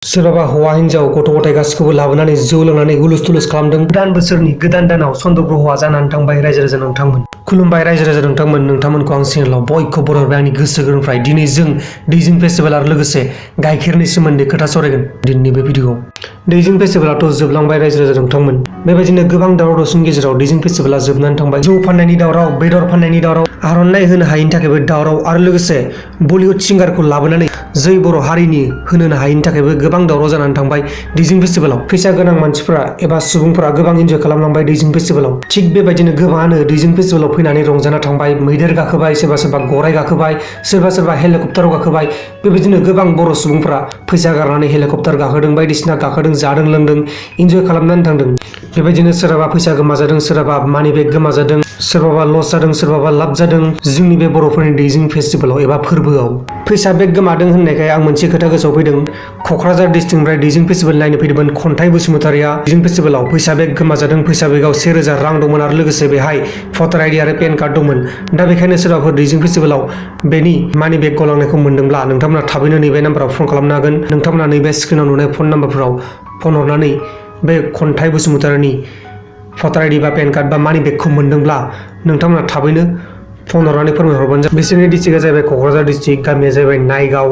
सोरबाबा हौवा हिन्जाव गथ' गथाय गासिखौबो लाबोनानै जौ लोंनानै हुलुस थुलुस खालामदों। गोदान बोसोरनि गोदान दानाव चन्द्र ग्रहआ जानानै थांबाय। रायजो राजा नोंथांमोन खुलुमबाय। रायजो राजा नोंथांमोन, नोंथांमोनखौ आं चेनेलाव बयखौबो बरायबाय आंनि गोसो गोरबोनिफ्राय। दिनै जों दैजिं फेस्टिभेल आरो लोगोसे गाइखेरनि सोमोन्दै खोथा सावरायगोन दिनैनि बे भिडिअ'आव। दैजिं फेस्टिभेलाथ' जोबलांबाय रायजो राजा नोंथांमोन। बेबायदिनो गोबां दावराव दावसिनि गेजेराव दैजिं फेस्टिभेला जोबनानै थांबाय। जौ फाननायनि दावराव, बेदर फाननायनि दावराव, आर'नाइ होनो हायैनि थाखायबो दावराव आरो लोगोसे बलिउड सिंगारखौ लाबोनानै जै बर' हारिनि होनो हायैनि थाखायबो गोबां दावराव जानानै थांबाय दैजिं फेस्टिभेलाव। फैसा गोनां मानसिफोरा एबा सुबुंफोरा गोबां इन्जय खालामलांबाय दैजिं फेस्टिभेलाव। थिग बेबायदिनो गोबाङानो दैजिं फेस्टिभेलाव फैनानै रंजाना थांबाय। मैदेर गाखोबाय, सोरबा सोरबा गराइ गाखोबाय, सोरबा सोरबा हेलिकप्टाराव गाखोबाय। बेबायदिनो गोबां बर' सुबुंफोरा फैसा गारनानै हेलिकप्टार गाखोदों, बायदिसिना गाखोदों, जादों लोंदों, इन्जय खालामनानै थांदों। बेबायदिनो सोरहाबा फैसा गोमाजादों, सोरहाबा मानि बेग गोमाजादों, सोरबाबा लस जादों, सोरबाबा लाब जादों जोंनि बे बर'फोरनि दैजिं फेस्टिभेलाव एबा फोरबोआव। फैसा बेग गोमादों होननायखाय आं मोनसे खोथा गोसोआव फैदों। क'क्राझार डिस्ट्रिक्टनिफ्राय दैजिं फेस्टिभेल नायनो फैदोंमोन खन्थाइ बसुमतारिया। दैजिं फेस्टिभेलाव फैसा बेग गोमाजादों। फैसा बेगाव 1000 रां दंमोन आरो लोगोसे बेहाय भटार आइडि आरो पेन कार्ड दंमोन। दा बेखायनो सोरबाफोर दैजिं फेस्टिभेलाव बेनि मानि बेग गलांनायखौ मोनदोंब्ला नोंथांमोना थाबैनो नैबे नाम्बाराव फन खालामनो हागोन। नोंथांमोना नैबे स्क्रिनाव नुनाय फन नाम्बारफोराव फन हरनानै बे खन्थाइ बसुमतारिनि भटार आइडि बा पेन कार्ड बा मानि बेगखौ मोनदोंब्ला नोंथांमोना थाबैनो फन हरनानै फोरमायहरबानो जाबाय। बिसोरनि डिस्ट्रिक्टआ जाहैबाय क'क्राझार डिस्ट्रिक्ट, गामिया जाहैबाय नायगाव,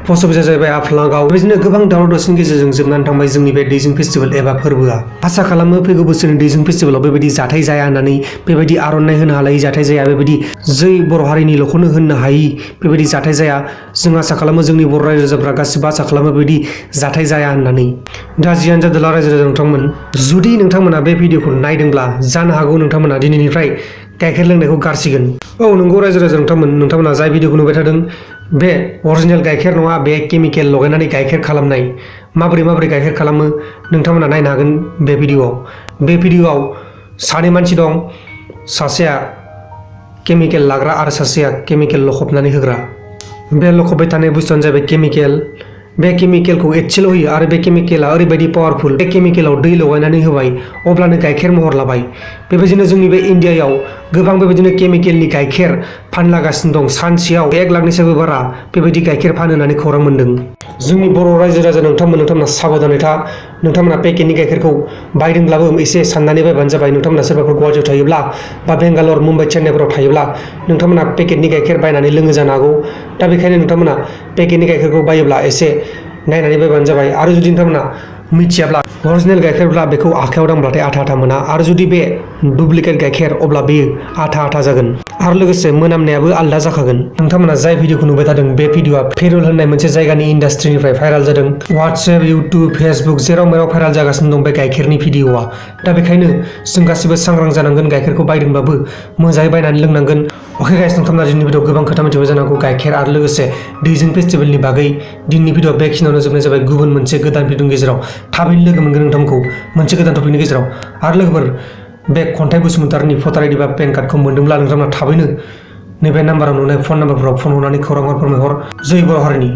पस्ट अफिसआ जाहैबाय आफलागाव। बेबायदिनो गोबां दावराव दावसिनि गेजेरजों जोबनानै थांबाय जोंनि बे दैजिं फेस्टिभेल एबा फोरबोआ। आसा खालामो फैगौ बोसोरनि दैजिं फेस्टिभेलाव बेबायदि जाथाय जाया होननानै, बेबायदि आर'नाइ होनो हालायि जाथाय जाया, बेबायदि जै बर' हारिनिल'खौनो होननो हायि बेबायदि जाथाय जाया। जों आसा खालामो जोंनि बर' रायजो राजाफ्रा गासिबो आसा खालामो बेबायदि जाथाय जाया होननानै। दा जियानो जादोला रायजो राजा नोंथांमोन, जुदि नोंथांमोना बे भिडिअ'खौ नायदोंब्ला जानो हागौ नोंथांमोना दिनैनिफ्राय गाइखेर लोंनायखौ गारसिगोन। औ नंगौ रायजो राजा नोंथांमोना जाय भिडिअ'खौ नुबाय थादों बे अरिजिनेल गाइखेर नङा, बे केमिकेल लगायनानै गाइखेर खालामनाय। माबोरै गाइखेर खालामो नोंथांमोना नायनो हागोन बे भिडिअ'आव। बे भिडिअ'आव सानै मानसि दं, सासेया केमिकेल लाग्रा आरो सासेया केमिकेल लखबनानै होग्रा। बे लखबबाय थानाय बुस्थुआनो जाहैबाय केमिकेल। बे केमिकेलखौ एसेल' होयो आरो बे केमिकेला ओरैबायदि पावारफुल, बे केमिकेलाव दै लगायनानै होबाय अब्लानो गाइखेर महर लाबाय। बेबायदिनो जोंनि बे इण्डियायाव गोबां बेबायदिनो केमिकेलनि गाइखेर फानलागासिनो दं। सानसेयाव 1 लाखनिसायबो बारा बेबायदि गाइखेर फानो होननानै खौरां मोन्दों। जोंनि बर' रायजो राजा नोंथांमोना साबधानै था। नोंथांमोना पेकेटनि गाइखेरखौ बायदोंब्लाबो एसे साननानै बायबानो जाबाय। नोंथांमोना सोरबाफोर गुवाहाटियाव थायोब्ला बा बेंगालर, मुम्बाइ, चेन्नाइफोराव थायोब्ला नोंथांमोना पेकेटनि गाइखेर बायनानै लोङो जानो हागौ। दा बेखायनो नोंथांमोना पेकेटनि गाइखेरखौ बायोब्ला एसे नायनानै बायबानो जाबाय। आरो जुदि नोंथांमोना मिथियाब्ला अरिजिनेल गाइखेरब्ला बेखौ आखायाव दांब्लाथाय आथा आथा मोना, आरो जुदि बे डुप्लिकेट गाइखेर अब्ला बेयो आथा आथा जागोन आरो लोगोसे मोनामनायाबो आलदा जाखागोन। नोंथांमोना जाय भिडिअ'खौ नुबाय थादों बे भिडिअ'आ फेरुल होननाय मोनसे जायगानि इन्डास्ट्रिनिफ्राय भाइरेल जादों। वाट्सएप, इउटुब, फेसबुक जेराव मेराव भाइरेल जागासिनो दं बे गाइखेरनि भिडिअ'आ। दा बेखायनो जों गासिबो सांग्रां जानांगोन। गाइखेरखौ बायदोंब्लाबो मोजाङै बायनानै लोंनांगोन। अके गाइस, नोंथांमोना दिनैनि भिडिअ'आव गोबां खोथा मिथिबाय जानांगौ गाइखेर आरो लोगोसे दैजिं फेस्टिभेलनि बागै। दिनैनि भिडिअ'आ बेखिनियावनो जोबनाय जाबाय। गुबुन मोनसे गोदान भिडिअ'नि गेजेराव थाबैनो लोगो मोनगोन नोंथांमोनखौ मोनसे गोदान टपिकनि गेजेराव। आरो लोगोफोर, बे खन्थाइ बसुमतारिनि भटार आइडि बा पेन कार्डखौ मोनदोंब्ला नोंथांमोना थाबैनो नैबे नाम्बाराव नुनाय फन नाम्बारफोराव फन हरनानै खौरां फोरमायहर। जै बर' हारिनि।